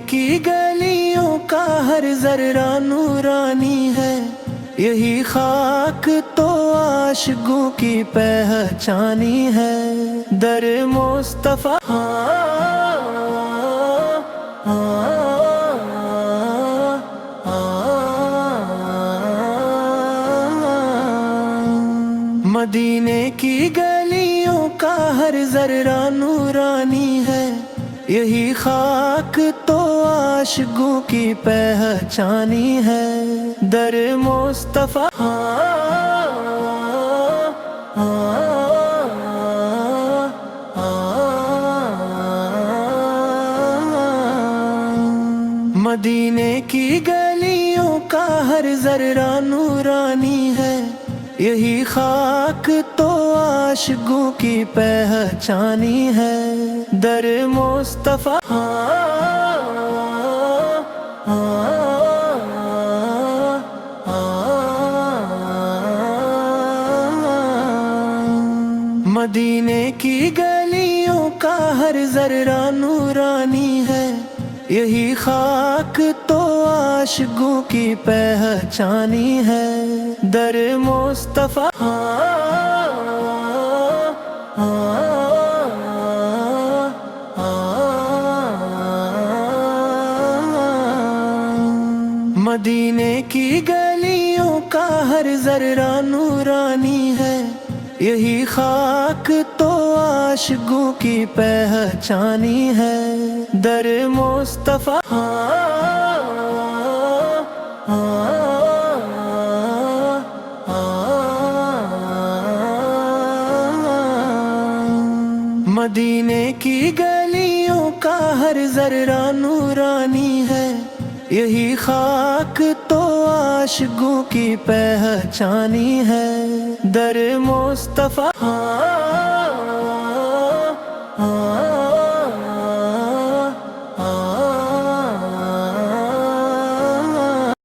کی گلیوں کا ہر ذرہ نورانی ہے، یہی خاک تو عاشقوں کی پہچانی ہے۔ در مصطفیٰ مدینے کی گلیوں کا ہر ذرہ نورانی ہے، یہی خاک تو عاشقوں کی پہچانی ہے۔ در مصطفیٰ مدینے کی گلیوں کا ہر ذرہ نورانی ہے، یہی خاک تو عاشقوں کی پہچانی ہے۔ در مصطفیٰ مدینے کی گلیوں کا ہر ذرہ نورانی ہے، یہی خاک تو عاشقوں کی پہچانی ہے۔ در مصطفیٰ مدینے کی گلیوں کا ہر ذرہ نورانی ہے، یہی خاک تو عاشقوں کی پہچانی ہے۔ در مصطفیٰ مدینے کی گلیوں کا ہر ذرہ نورانی ہے، یہی خاک تو عاشقوں کی پہچانی ہے۔ در مصطفیٰ